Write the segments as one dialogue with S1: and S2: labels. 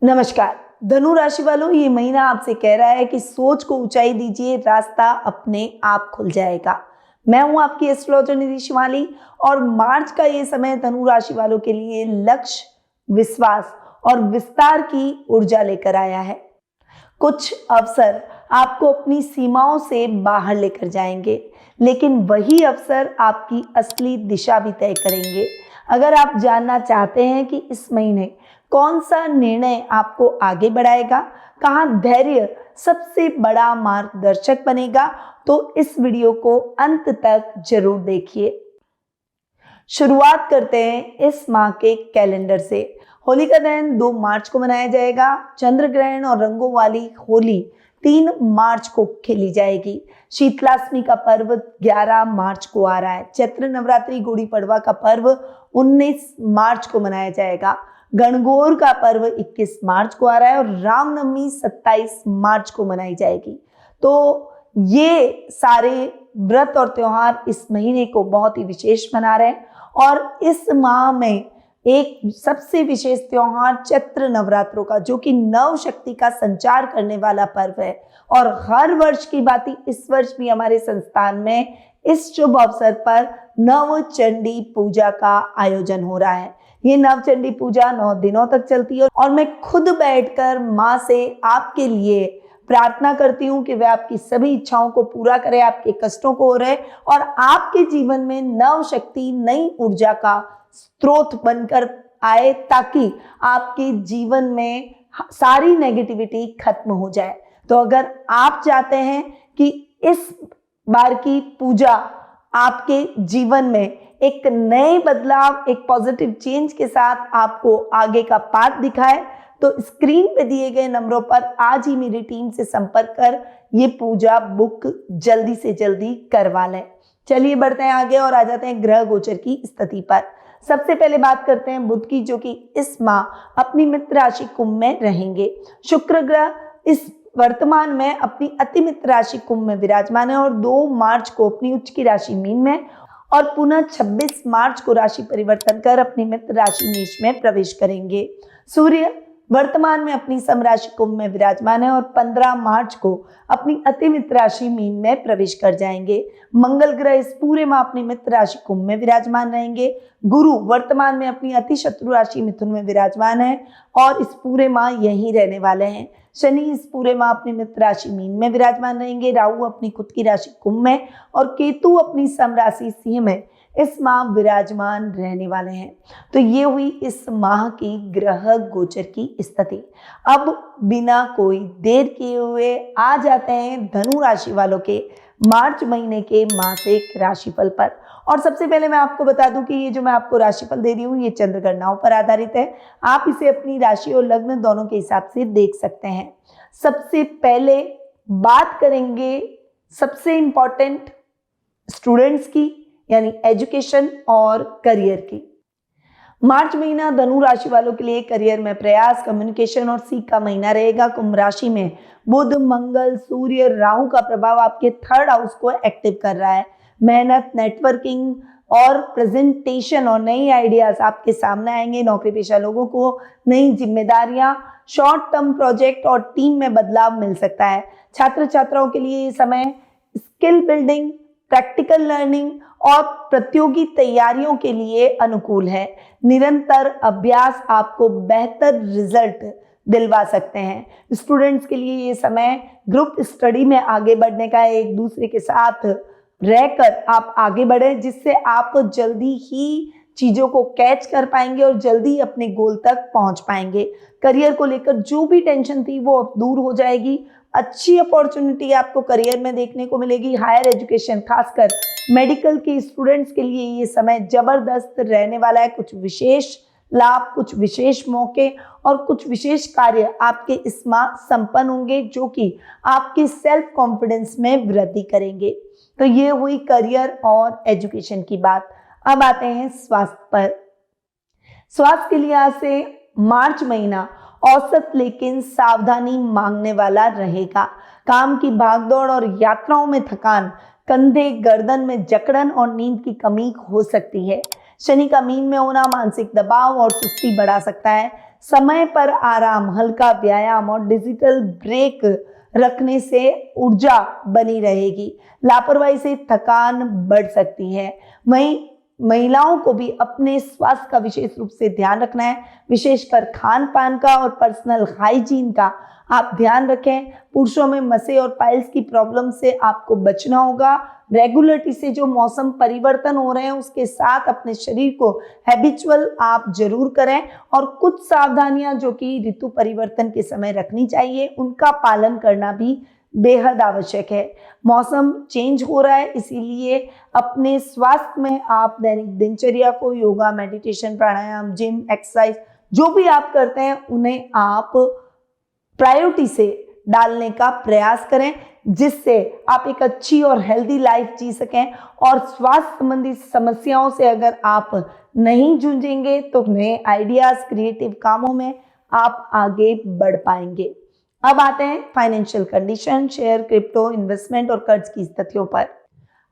S1: नमस्कार। धनु राशि वालों, ये महीना आपसे कह रहा है कि सोच को ऊंचाई दीजिए, रास्ता अपने आप खुल जाएगा। मैं हूं आपकी एस्ट्रोलॉजर निधि शिवाली और मार्च का ये समय धनु राशि वालों के लिए लक्ष्य, विश्वास और विस्तार की ऊर्जा लेकर आया है। कुछ अवसर आपको अपनी सीमाओं से बाहर लेकर जाएंगे, लेकिन वही अवसर आपकी असली दिशा भी तय करेंगे। अगर आप जानना चाहते हैं कि इस महीने कौन सा निर्णय आपको आगे बढ़ाएगा, कहाँ धैर्य सबसे बड़ा मार्गदर्शक बनेगा, तो इस वीडियो को अंत तक जरूर देखिए। शुरुआत करते हैं इस माह के कैलेंडर से। होली का दहन 2 मार्च को मनाया जाएगा। चंद्र ग्रहण और रंगों वाली होली 3 मार्च को खेली जाएगी। शीतलाष्टमी का पर्व 11 मार्च को आ रहा है। चैत्र नवरात्रि गुड़ी पड़वा का पर्व 19 मार्च को मनाया जाएगा। गणगौर का पर्व 21 मार्च को आ रहा है और रामनवमी 27 मार्च को मनाई जाएगी। तो ये सारे व्रत और त्योहार इस महीने को बहुत ही विशेष मना रहे हैं और इस माह में एक सबसे विशेष त्योहार चैत्र नवरात्रों का, जो कि नव शक्ति का संचार करने वाला पर्व है। और हर वर्ष की भांति इस वर्ष भी हमारे संस्थान में इस शुभ अवसर पर नवचंडी पूजा का आयोजन हो रहा है। ये नवचंडी पूजा 9 दिनों तक चलती है और मैं खुद बैठकर माँ से आपके लिए प्रार्थना करती हूँ कि वह आपकी सभी इच्छाओं को पूरा करे, आपके कष्टों को हो रहे और आपके जीवन में नव शक्ति, नई ऊर्जा का स्रोत बनकर आए, ताकि आपके जीवन में सारी नेगेटिविटी खत्म हो जाए। तो अगर आप चाहते हैं कि इस बार की पूजा आपके जीवन में एक नए बदलाव, एक पॉजिटिव चेंज के साथ आपको आगे का पाथ दिखाए, तो स्क्रीन पे दिए गए नंबरों पर आज ही मेरी टीम से संपर्क कर ये पूजा बुक जल्दी से जल्दी करवा लें। चलिए बढ़ते हैं आगे और आ जाते हैं ग्रह गोचर की स्थिति पर। सबसे पहले बात करते हैं बुध की, जो कि इस माह अपनी मित्र राशि कुंभ में रहेंगे। शुक्र ग्रह इस वर्तमान में अपनी अति मित्र राशि कुंभ में विराजमान है और 2 मार्च को अपनी उच्च की राशि मीन में और पुनः 26 मार्च को राशि परिवर्तन कर अपनी मित्र राशि मेष में प्रवेश करेंगे। सूर्य वर्तमान में अपनी समराशि कुंभ में विराजमान है और 15 मार्च को अपनी अति मित्र राशि मीन में प्रवेश कर जाएंगे। मंगल ग्रह इस पूरे माह अपनी मित्र राशि कुंभ में विराजमान रहेंगे। गुरु वर्तमान में अपनी अति शत्रु राशि मिथुन में विराजमान है और इस पूरे माह यहीं रहने वाले हैं। शनि इस पूरे माह अपनी मित्र राशि मीन में विराजमान रहेंगे। राहु अपनी खुद की राशि कुंभ में और केतु अपनी समराशि सिंह में इस माह विराजमान रहने वाले हैं। तो ये हुई इस माह की ग्रह गोचर की स्थिति। अब बिना कोई देर किए हुए आ जाते हैं धनु राशि वालों के मार्च महीने के मासिक राशिफल पर। और सबसे पहले मैं आपको बता दूं कि ये जो मैं आपको राशिफल दे रही हूँ, ये चंद्र गणनाओं पर आधारित है। आप इसे अपनी राशि और लग्न दोनों के हिसाब से देख सकते हैं। सबसे पहले बात करेंगे सबसे इंपॉर्टेंट स्टूडेंट्स की, यानी एजुकेशन और करियर की। मार्च महीना धनु राशि वालों के लिए करियर में प्रयास, कम्युनिकेशन और सीख का महीना रहेगा। कुंभ राशि में बुध, मंगल, सूर्य, राहु का प्रभाव आपके 3rd हाउस को एक्टिव कर रहा है। मेहनत, नेटवर्किंग और प्रेजेंटेशन और नई आइडियाज आपके सामने आएंगे। नौकरी पेशा लोगों को नई जिम्मेदारियां, शॉर्ट टर्म प्रोजेक्ट और टीम में बदलाव मिल सकता है। छात्र छात्राओं के लिए ये समय स्किल बिल्डिंग, प्रैक्टिकल लर्निंग और प्रतियोगी तैयारियों के लिए अनुकूल है। निरंतर अभ्यास आपको बेहतर रिजल्ट दिलवा सकते हैं। स्टूडेंट्स के लिए ये समय ग्रुप स्टडी में आगे बढ़ने का है। एक दूसरे के साथ रहकर आप आगे बढ़े, जिससे आप जल्दी ही चीजों को कैच कर पाएंगे और जल्दी अपने गोल तक पहुंच पाएंगे। करियर को लेकर जो भी टेंशन थी वो अब दूर हो जाएगी। अच्छी अपॉर्चुनिटी आपको करियर में देखने को मिलेगी। हायर एजुकेशन, खासकर मेडिकल के स्टूडेंट्स के लिए ये समय जबरदस्त रहने वाला है। कुछ विशेष लाभ, कुछ विशेष मौके और कुछ विशेष कार्य आपके इस माह संपन्न होंगे, जो कि आपके सेल्फ कॉन्फिडेंस में वृद्धि करेंगे। तो ये हुई करियर और एजुकेशन की बात। अब आते हैं स्वास्थ्य पर। स्वास्थ्य के लिहाज से मार्च महीना औसत लेकिन सावधानी मांगने वाला रहेगा। काम की भागदौड़ और यात्राओं में थकान, कंधे गर्दन में जकड़न और नींद की कमी हो सकती है। शनि का मीन में होना मानसिक दबाव और सुस्ती बढ़ा सकता है। समय पर आराम, हल्का व्यायाम और डिजिटल ब्रेक रखने से ऊर्जा बनी रहेगी। लापरवाही से थकान बढ़ सकती है। वहीं महिलाओं को भी अपने स्वास्थ्य का विशेष रूप से ध्यान रखना है, विशेषकर खान पान का और पर्सनल हाइजीन का आप ध्यान रखें। पुरुषों में मसे और पाइल्स की प्रॉब्लम से आपको बचना होगा। रेगुलरिटी से जो मौसम परिवर्तन हो रहे हैं उसके साथ अपने शरीर को हैबिचुअल आप जरूर करें और कुछ सावधानियां जो कि ऋतु परिवर्तन के समय रखनी चाहिए उनका पालन करना भी बेहद आवश्यक है। मौसम चेंज हो रहा है, इसीलिए अपने स्वास्थ्य में आप दैनिक दिनचर्या को योगा, मेडिटेशन, प्राणायाम, जिम, एक्सरसाइज जो भी आप करते हैं उन्हें आप प्रायोरिटी से डालने का प्रयास करें, जिससे आप एक अच्छी और हेल्दी लाइफ जी सकें। और स्वास्थ्य संबंधी समस्याओं से अगर आप नहीं जूझेंगे तो नए आइडियाज, क्रिएटिव कामों में आप आगे बढ़ पाएंगे। अब आते हैं financial condition, share, crypto, investment और कर्ज की स्थितियों पर।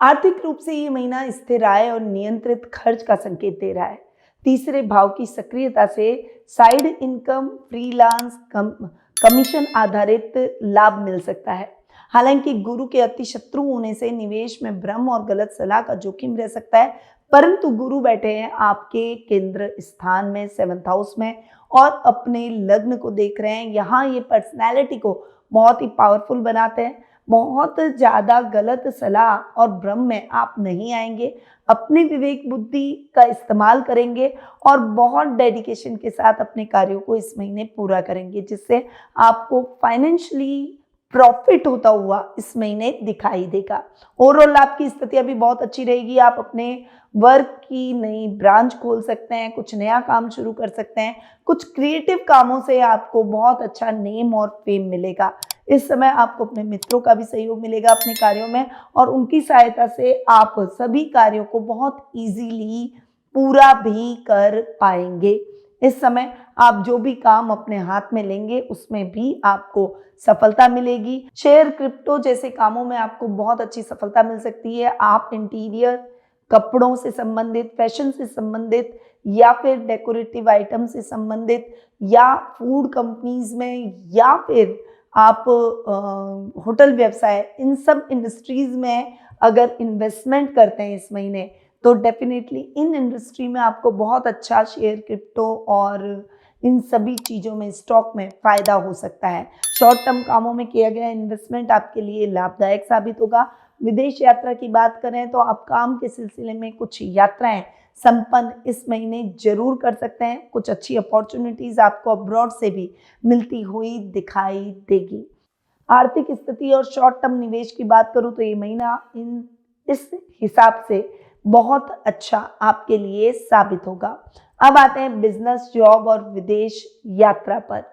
S1: आर्थिक रूप से ये महीना स्थिर आय और नियंत्रित खर्च का संकेत दे रहा है। तीसरे भाव की सक्रियता से साइड इनकम, फ्रीलांस, कमीशन आधारित लाभ मिल सकता है। हालांकि गुरु के अति शत्रु होने से निवेश में भ्रम और गलत सलाह का जोखिम रह सकता है, परंतु गुरु बैठे हैं आपके केंद्र स्थान में, 7th हाउस में, और अपने लग्न को देख रहे हैं। यहाँ ये पर्सनैलिटी को बहुत ही पावरफुल बनाते हैं। बहुत ज़्यादा गलत सलाह और भ्रम में आप नहीं आएंगे, अपने विवेक बुद्धि का इस्तेमाल करेंगे और बहुत डेडिकेशन के साथ अपने कार्यों को इस महीने पूरा करेंगे, जिससे आपको फाइनेंशियली प्रॉफिट होता हुआ इस महीने दिखाई देगा। ओवरऑल आपकी स्थितियां भी बहुत अच्छी रहेगी। आप अपने वर्क की नई ब्रांच खोल सकते हैं, कुछ नया काम शुरू कर सकते हैं, कुछ क्रिएटिव कामों से आपको बहुत अच्छा नेम और फेम मिलेगा। इस समय आपको अपने मित्रों का भी सहयोग मिलेगा अपने कार्यों में और उनकी सहायता से आप सभी कार्यों को बहुत इजीली पूरा भी कर पाएंगे। इस समय आप जो भी काम अपने हाथ में लेंगे उसमें भी आपको सफलता मिलेगी। शेयर, क्रिप्टो जैसे कामों में आपको बहुत अच्छी सफलता मिल सकती है। आप इंटीरियर, कपड़ों से संबंधित, फैशन से संबंधित या फिर डेकोरेटिव आइटम से संबंधित या फूड कंपनीज में या फिर आप होटल व्यवसाय, इन सब इंडस्ट्रीज में अगर इन्वेस्टमेंट करते हैं इस महीने तो डेफिनेटली इन इंडस्ट्री में आपको बहुत अच्छा शेयर, क्रिप्टो और इन सभी चीज़ों में, स्टॉक में फ़ायदा हो सकता है। शॉर्ट टर्म कामों में किया गया इन्वेस्टमेंट आपके लिए लाभदायक साबित होगा। विदेश यात्रा की बात करें तो आप काम के सिलसिले में कुछ यात्राएं संपन्न इस महीने जरूर कर सकते हैं। कुछ अच्छी अपॉर्चुनिटीज़ आपको अब्रॉड से भी मिलती हुई दिखाई देगी। आर्थिक स्थिति और शॉर्ट टर्म निवेश की बात करूँ तो ये महीना इस हिसाब से बहुत अच्छा आपके लिए साबित होगा। अब आते हैं बिजनेस, जॉब और विदेश यात्रा पर।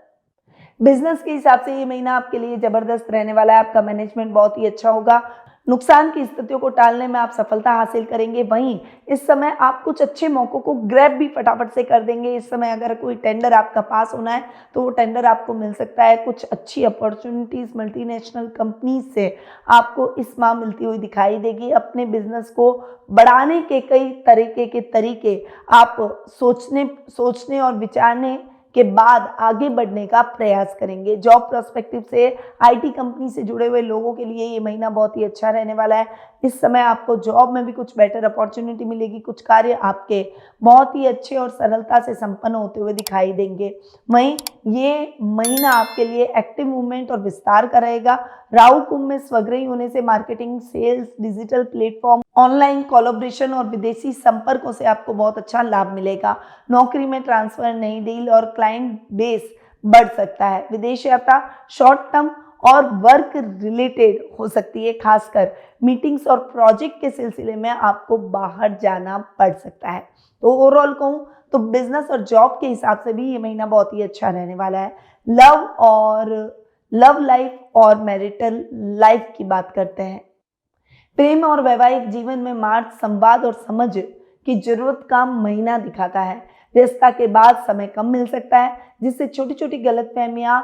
S1: बिजनेस के हिसाब से ये महीना आपके लिए जबरदस्त रहने वाला है। आपका मैनेजमेंट बहुत ही अच्छा होगा। नुकसान की स्थितियों को टालने में आप सफलता हासिल करेंगे। वहीं इस समय आप कुछ अच्छे मौकों को ग्रैब भी फटाफट से कर देंगे। इस समय अगर कोई टेंडर आपका पास होना है तो वो टेंडर आपको मिल सकता है। कुछ अच्छी अपॉर्चुनिटीज मल्टीनेशनल कंपनीज से आपको इस माह मिलती हुई दिखाई देगी। अपने बिजनेस को बढ़ाने के कई तरीके आप सोचने और विचारने के बाद आगे बढ़ने का प्रयास करेंगे। जॉब प्रोस्पेक्टिव से आईटी कंपनी से जुड़े हुए लोगों के लिए ये महीना बहुत ही अच्छा रहने वाला है। इस समय आपको जॉब में भी कुछ बेटर अपॉर्चुनिटी मिलेगी। कुछ कार्य आपके बहुत ही अच्छे और सरलता से संपन्न होते हुए दिखाई देंगे। वहीं ये महीना आपके लिए एक्टिव मूवमेंट और विस्तार का रहेगा। राहु कुंभ में स्वग्रही होने से marketing, sales, digital platform, online collaboration और विदेशी संपर्कों से आपको बहुत अच्छा लाभ मिलेगा। नौकरी में ट्रांसफर, नई डील और क्लाइंट बेस बढ़ सकता है। विदेश यात्रा शॉर्ट टर्म और वर्क रिलेटेड हो सकती है। खासकर मीटिंग्स और प्रोजेक्ट के सिलसिले में आपको बाहर जाना पड़ सकता है। तो ओवरऑल कहूँ तो बिजनेस और जॉब के हिसाब से भी ये महीना बहुत ही अच्छा रहने वाला है। लव लाइफ और मैरिटल लाइफ की बात करते हैं। प्रेम और वैवाहिक जीवन में मार्च संवाद और समझ की जरूरत का महीना दिखाता है। व्यस्तता के बाद समय कम मिल सकता है, जिससे छोटी छोटी गलतफहमियां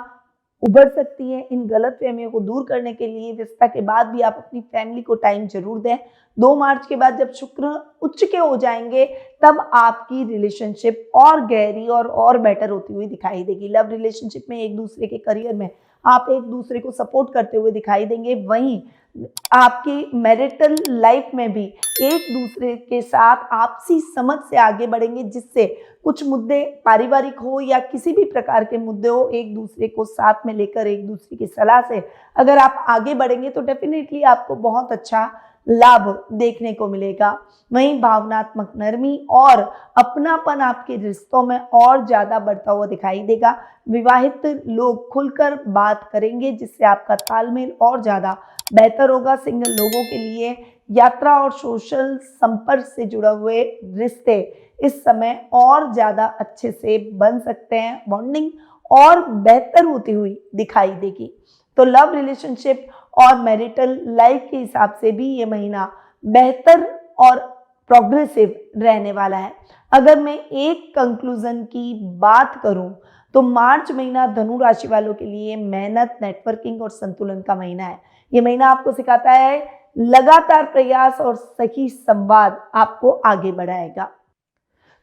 S1: उभर सकती है। इन गलतफहमियों को दूर करने के लिए व्यस्तता के बाद भी आप अपनी फैमिली को टाइम जरूर दें। 2 मार्च के बाद जब शुक्र उच्च के हो जाएंगे तब आपकी रिलेशनशिप और गहरी और बेटर होती हुई दिखाई देगी। लव रिलेशनशिप में एक दूसरे के करियर में आप एक दूसरे को सपोर्ट करते हुए दिखाई देंगे। वहीं आपकी मैरिटल लाइफ में भी एक दूसरे के साथ आपसी समझ से आगे बढ़ेंगे, जिससे कुछ मुद्दे पारिवारिक हो या किसी भी प्रकार के मुद्दे हो, एक दूसरे को साथ में लेकर एक दूसरे की सलाह से अगर आप आगे बढ़ेंगे तो डेफिनेटली आपको बहुत अच्छा लाभ देखने को मिलेगा। वहीं भावनात्मक नरमी और अपनापन आपके रिश्तों में और ज्यादा बढ़ता हुआ दिखाई देगा। विवाहित लोग खुलकर बात करेंगे, जिससे आपका तालमेल और ज्यादा बेहतर होगा। सिंगल लोगों के लिए यात्रा और सोशल संपर्क से जुड़े हुए रिश्ते इस समय और ज्यादा अच्छे से बन सकते हैं। बॉन्डिंग और बेहतर होती हुई दिखाई देगी। तो लव रिलेशनशिप और मैरिटल लाइफ के हिसाब से भी ये महीना बेहतर और प्रोग्रेसिव रहने वाला है। अगर मैं एक कंक्लूजन की बात करूं तो मार्च महीना धनु राशि वालों के लिए मेहनत, नेटवर्किंग और संतुलन का महीना है। ये महीना आपको सिखाता है लगातार प्रयास और सही संवाद आपको आगे बढ़ाएगा।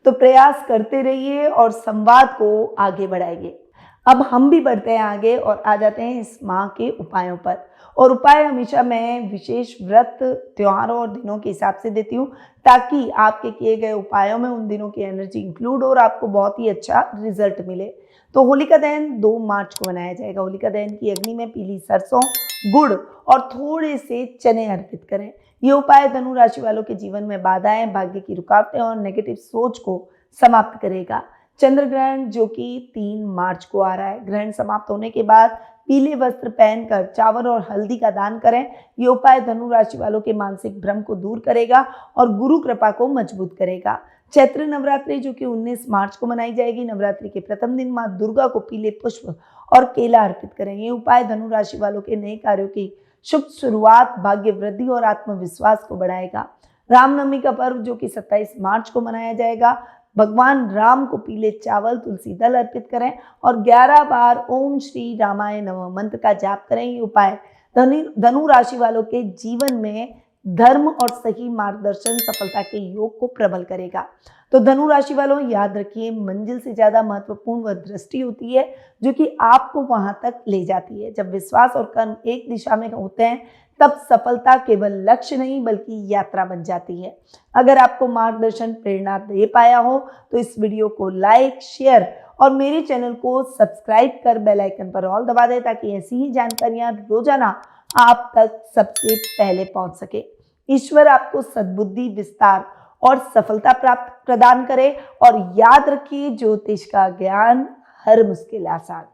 S1: तो प्रयास करते रहिए और संवाद को आगे बढ़ाइए। अब हम भी बढ़ते हैं आगे और आ जाते हैं इस माह के उपायों पर। और उपाय हमेशा मैं विशेष व्रत, त्योहारों और दिनों के हिसाब से देती हूँ, ताकि आपके किए गए उपायों में उन दिनों की एनर्जी इंक्लूड हो और आपको बहुत ही अच्छा रिजल्ट मिले। तो होलिका दहन 2 मार्च को मनाया जाएगा। होलिका दहन की अग्नि में पीली सरसों, गुड़ और थोड़े से चने अर्पित करें। ये उपाय धनु राशि वालों के जीवन में बाधाएं, भाग्य की रुकावटें और नेगेटिव सोच को समाप्त करेगा। चंद्र ग्रहण जो कि 3 मार्च को आ रहा है, ग्रहण समाप्त होने के बाद पीले वस्त्र पहनकर चावल और हल्दी का दान करें। ये उपाय धनु राशि वालों के मानसिक भ्रम को दूर करेगा और गुरु कृपा को मजबूत करेगा। चैत्र नवरात्रि जो कि 19 मार्च को मनाई जाएगी, नवरात्रि के प्रथम दिन मां दुर्गा को पीले पुष्प और केला अर्पित करें। ये उपाय धनु राशि वालों के नए कार्यों की शुभ शुरुआत, भाग्य वृद्धि और आत्मविश्वास को बढ़ाएगा। रामनवमी का पर्व जो कि 27 मार्च को मनाया जाएगा, भगवान राम को पीले चावल, तुलसी दल अर्पित करें और 11 बार ओम श्री रामाय नमः मंत्र का जाप करें। ये उपाय धनु राशि वालों के जीवन में धर्म और सही मार्गदर्शन, सफलता के योग को प्रबल करेगा। तो धनु राशि वालों याद रखिए, मंजिल से ज्यादा महत्वपूर्ण वह दृष्टि होती है जो कि आपको वहां तक ले जाती है। जब विश्वास और कर्म एक दिशा में होते हैं तब सफलता केवल लक्ष्य नहीं बल्कि यात्रा बन जाती है। अगर आपको मार्गदर्शन प्रेरणा दे पाया हो तो इस वीडियो को लाइक, शेयर और मेरे चैनल को सब्सक्राइब कर बेल आइकन पर ऑल दबा दें, ताकि ऐसी ही जानकारियां रोजाना आप तक सबसे पहले पहुंच सके। ईश्वर आपको सद्बुद्धि, विस्तार और सफलता प्राप्त प्रदान करे और याद रखिए, ज्योतिष का ज्ञान हर मुश्किल आसान।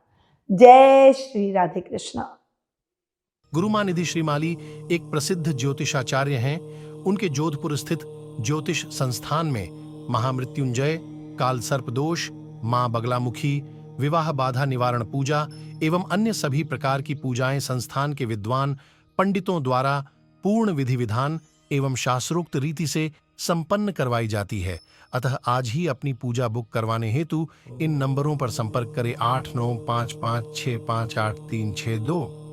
S1: जय श्री राधे कृष्णा।
S2: गुरुमानिधि श्रीमाली एक प्रसिद्ध ज्योतिषाचार्य हैं। उनके जोधपुर स्थित ज्योतिष संस्थान में महामृत्युंजय, काल सर्प दोष, मां बगलामुखी, विवाह बाधा निवारण पूजा एवं अन्य सभी प्रकार की पूजाएं संस्थान के विद्वान पंडितों द्वारा पूर्ण विधि विधान एवं शास्त्रोक्त रीति से संपन्न करवाई जाती है। अतः आज ही अपनी पूजा बुक करवाने हेतु इन नंबरों पर संपर्क करें 8955658362।